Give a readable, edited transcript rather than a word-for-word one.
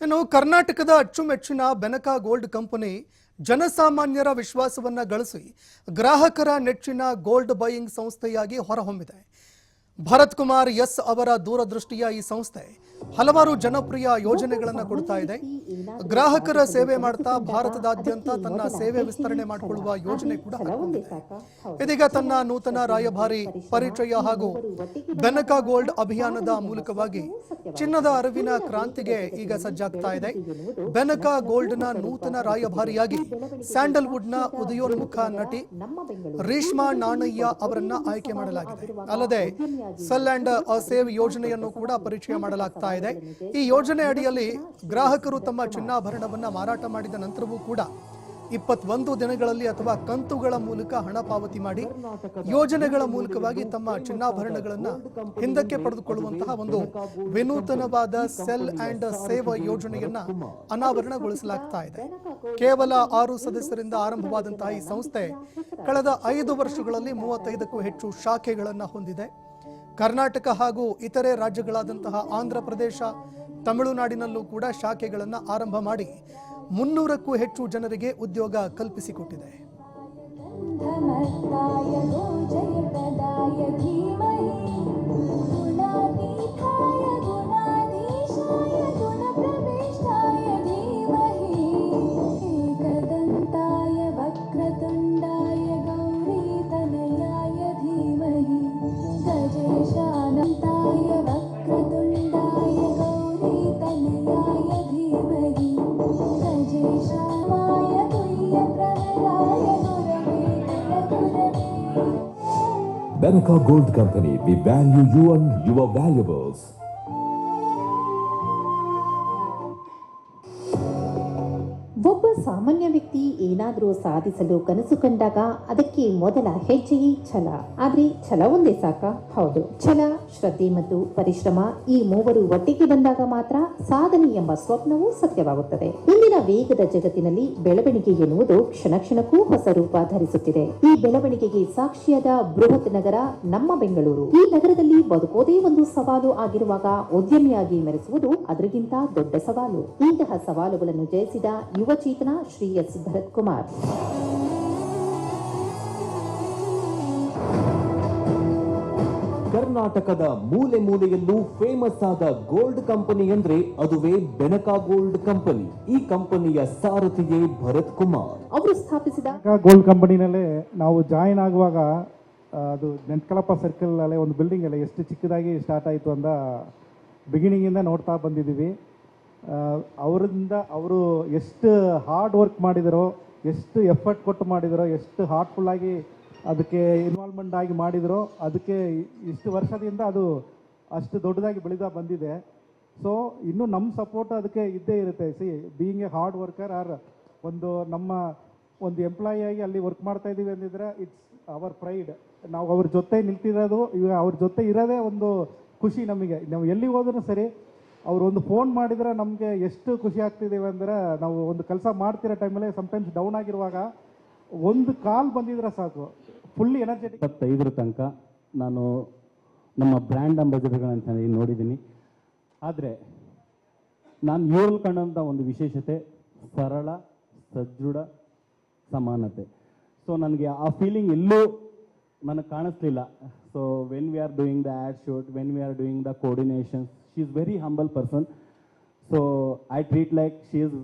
ಇನ್ನು ಕರ್ನಾಟಕದ ಅಚ್ಚುಮೆಚ್ಚಿನ ಬೆನಕ ಗೋಲ್ಡ್ ಕಂಪನಿ ಜನಸಾಮಾನ್ಯರ ವಿಶ್ವಾಸವನ್ನ ಗಳಿಸಿ ಗ್ರಾಹಕರ ನೆಚ್ಚಿನ ಗೋಲ್ಡ್ ಬೈಯಿಂಗ್ ಸಂಸ್ಥೆಯಾಗಿ ಹೊರಹೊಮ್ಮಿದೆ. ಭರತ್ ಕುಮಾರ್ ಎಸ್ ಅವರ ದೂರದೃಷ್ಟಿಯ ಈ ಸಂಸ್ಥೆ ಹಲವಾರು ಜನಪ್ರಿಯ ಯೋಜನೆಗಳನ್ನು ಕೊಡ್ತಾ ಇದೆ. ಗ್ರಾಹಕರ ಸೇವೆ ಮಾಡ್ತಾ ಭಾರತದಾದ್ಯಂತ ತನ್ನ ಸೇವೆ ವಿಸ್ತರಣೆ ಮಾಡಿಕೊಳ್ಳುವ ಯೋಜನೆ ಕೂಡ ಹಾಕಿಕೊಂಡಿದೆ. ಇದೀಗ ತನ್ನ ನೂತನ ರಾಯಭಾರಿ ಪರಿಚಯ ಹಾಗೂ ಬೆನಕ ಗೋಲ್ಡ್ ಅಭಿಯಾನದ ಮೂಲಕವಾಗಿ ಚಿನ್ನದ ಅರಿವಿನ ಕ್ರಾಂತಿಗೆ ಈಗ ಸಜ್ಜಾಗ್ತಾ ಇದೆ. ಬೆನಕ ಗೋಲ್ಡ್ನ ನೂತನ ರಾಯಭಾರಿಯಾಗಿ ಸ್ಯಾಂಡಲ್ವುಡ್ನ ಉದಯೋನ್ಮುಖ ನಟಿ ರೇಷ್ಮಾ ನಾಣಯ್ಯ ಅವರನ್ನ ಆಯ್ಕೆ ಮಾಡಲಾಗಿದೆ. ಅಲ್ಲದೆ ಸೆಲ್ ಅಂಡ್ ಸೇವ್ ಯೋಜನೆಯನ್ನು ಕೂಡ ಪರಿಚಯ ಮಾಡಲಾಗ್ತಾ ಇದೆ. ಈ ಯೋಜನೆ ಅಡಿಯಲ್ಲಿ ಗ್ರಾಹಕರು ತಮ್ಮ ಚಿನ್ನಾಭರಣವನ್ನ ಮಾರಾಟ ಮಾಡಿದ ನಂತರವೂ ಕೂಡ 21 ದಿನಗಳಲ್ಲಿ ಅಥವಾ ಕಂತುಗಳ ಮೂಲಕ ಹಣ ಪಾವತಿ ಮಾಡಿ ಯೋಜನೆಗಳ ಮೂಲಕವಾಗಿ ತಮ್ಮ ಚಿನ್ನಾಭರಣಗಳನ್ನ ಹಿಂದಕ್ಕೆ ಪಡೆದುಕೊಳ್ಳುವಂತಹ ಒಂದು ವಿನೂತನವಾದ ಸೆಲ್ ಅಂಡ್ ಸೇವ್ ಯೋಜನೆಯನ್ನ ಅನಾವರಣಗೊಳಿಸಲಾಗ್ತಾ ಇದೆ. ಕೇವಲ 6 ಸದಸ್ಯರಿಂದ ಆರಂಭವಾದಂತಹ ಈ ಸಂಸ್ಥೆ ಕಳೆದ 5 ವರ್ಷಗಳಲ್ಲಿ 35ಕ್ಕೂ ಹೆಚ್ಚು ಶಾಖೆಗಳನ್ನು ಹೊಂದಿದೆ. ಕರ್ನಾಟಕ ಹಾಗೂ ಇತರೆ ರಾಜ್ಯಗಳಾದಂತಹ ಆಂಧ್ರ ಪ್ರದೇಶ, ತಮಿಳುನಾಡಿನಲ್ಲೂ ಕೂಡ ಶಾಖೆಗಳನ್ನು ಆರಂಭ ಮಾಡಿ 300ಕ್ಕೂ ಹೆಚ್ಚು ಜನರಿಗೆ ಉದ್ಯೋಗ ಕಲ್ಪಿಸಿಕೊಟ್ಟಿದೆ. Benaka Gold Company, we value you and your valuables. ಒಬ್ಬ ಸಾಮಾನ್ಯ ವ್ಯಕ್ತಿ ಏನಾದರೂ ಸಾಧಿಸಲು ಕನಸು ಕಂಡಾಗ ಅದಕ್ಕೆ ಮೊದಲ ಹೆಜ್ಜೆಯೇ ಛಲ. ಆದ್ರೆ ಛಲ ಒಂದೇ ಸಾಕ? ಹೌದು, ಛಲ, ಶ್ರದ್ಧೆ ಮತ್ತು ಪರಿಶ್ರಮ ಈ ಮೂವರು ಒಟ್ಟಿಗೆ ಬಂದಾಗ ಮಾತ್ರ ಸಾಧನೆ ಎಂಬ ಸ್ವಪ್ನವೂ ಸತ್ಯವಾಗುತ್ತದೆ. ಇಂದಿನ ವೇಗದ ಜಗತ್ತಿನಲ್ಲಿ ಬೆಳವಣಿಗೆ ಎನ್ನುವುದು ಕ್ಷಣ ಕ್ಷಣಕ್ಕೂ ಹೊಸ ರೂಪ ಧರಿಸುತ್ತಿದೆ. ಈ ಬೆಳವಣಿಗೆಗೆ ಸಾಕ್ಷಿಯಾದ ಬೃಹತ್ ನಗರ ನಮ್ಮ ಬೆಂಗಳೂರು. ಈ ನಗರದಲ್ಲಿ ಬದುಕೋದೇ ಒಂದು ಸವಾಲು ಆಗಿರುವಾಗ ಉದ್ಯಮಿಯಾಗಿ ಮೆರೆಸುವುದು ಅದರಿಗಿಂತ ದೊಡ್ಡ ಸವಾಲು. ಇಂತಹ ಸವಾಲುಗಳನ್ನು ಜಯಿಸಿದ ಯುವ ಚೇತನ ಶ್ರೀ ಎಸ್ ಭರತ್ ಕುಮಾರ್. ಕರ್ನಾಟಕದ ಮೂಲೆ ಮೂಲೆಯಲ್ಲೂ ಫೇಮಸ್ ಆದ ಗೋಲ್ಡ್ ಕಂಪನಿ ಅಂದ್ರೆ ಅದುವೇ ಬೆನಕ ಗೋಲ್ಡ್ ಕಂಪನಿ. ಈ ಕಂಪನಿಯ ಸಾರಥಿಯೇ ಭರತ್ ಕುಮಾರ್ ಅವರು ಸ್ಥಾಪಿಸಿದ ಗೋಲ್ಡ್ ಕಂಪನಿನಲ್ಲೇ ನಾವು ಜಾಯಿನ್ ಆಗುವಾಗ ಅದು ನೆಂಟ್ಕಲಪ್ಪ ಸರ್ಕಲ್ ಅಲ್ಲೇ ಒಂದು ಬಿಲ್ಡಿಂಗ್ ಅಲ್ಲೇ ಎಷ್ಟು ಚಿಕ್ಕದಾಗಿ ಸ್ಟಾರ್ಟ್ ಆಯಿತು ಅಂತ ಬಿಗಿನಿಂಗಿಂದ ನೋಡ್ತಾ ಬಂದಿದ್ದೀವಿ. ಅವರು ಎಷ್ಟು ಹಾರ್ಡ್ ವರ್ಕ್ ಮಾಡಿದರೋ, ಎಷ್ಟು ಎಫರ್ಟ್ ಕೊಟ್ಟು ಮಾಡಿದರೋ, ಎಷ್ಟು ಹಾರ್ಟ್ಫುಲ್ಲಾಗಿ ಅದಕ್ಕೆ ಇನ್ವಾಲ್ವ್ಮೆಂಟ್ ಆಗಿ ಮಾಡಿದರೋ, ಅದಕ್ಕೆ ಇಷ್ಟು ವರ್ಷದಿಂದ ಅದು ಅಷ್ಟು ದೊಡ್ಡದಾಗಿ ಬೆಳೀತಾ ಬಂದಿದೆ. ಸೊ ಇನ್ನೂ ನಮ್ಮ ಸಪೋರ್ಟ್ ಅದಕ್ಕೆ ಇದ್ದೇ ಇರುತ್ತೆ. Being a hard worker or ಒಂದು ಎಂಪ್ಲಾಯಿಯಾಗಿ ಅಲ್ಲಿ ವರ್ಕ್ ಮಾಡ್ತಾ ಇದ್ದೀವಿ ಅಂದಿದ್ರೆ ಇಟ್ಸ್ ಅವರ್ ಪ್ರೈಡ್. ನಾವು ಅವ್ರ ಜೊತೆ ನಿಲ್ತಿರೋದು, ಈಗ ಅವ್ರ ಜೊತೆ ಇರೋದೇ ಒಂದು ಖುಷಿ ನಮಗೆ. ನಾವು ಎಲ್ಲಿಗೆ ಹೋದ್ರೂ ಸರಿ ಅವರು ಒಂದು ಫೋನ್ ಮಾಡಿದರೆ ನಮಗೆ ಎಷ್ಟು ಖುಷಿ ಆಗ್ತಿದ್ದೇವೆ ಅಂದರೆ, ನಾವು ಒಂದು ಕೆಲಸ ಮಾಡ್ತಿರೋ ಟೈಮಲ್ಲಿ ಸಮ್ಟೈಮ್ಸ್ ಡೌನ್ ಆಗಿರುವಾಗ ಒಂದು ಕಾಲ್ ಬಂದಿದ್ರೆ ಸಾಕು, ಫುಲ್ಲಿ ಎನರ್ಜೆಟಿಕ್. 25 ತನಕ ನಾನು ನಮ್ಮ ಬ್ರ್ಯಾಂಡ್ ಅಂಬಾಸಿಡರ್ಗಳಂತ ನೋಡಿದ್ದೀನಿ. ಆದರೆ ನಾನು ಇವ್ರಲ್ಲಿ ಕಂಡಂಥ ಒಂದು ವಿಶೇಷತೆ ಸರಳ, ಸದೃಢ, ಸಮಾನತೆ. ಸೊ ನನಗೆ ಆ ಫೀಲಿಂಗ್ ಎಲ್ಲೂ ನನಗೆ ಕಾಣಿಸ್ಲಿಲ್ಲ. So when we are doing the ad shoot, when we are doing the coordinations, she is very humble person. So I treat like she is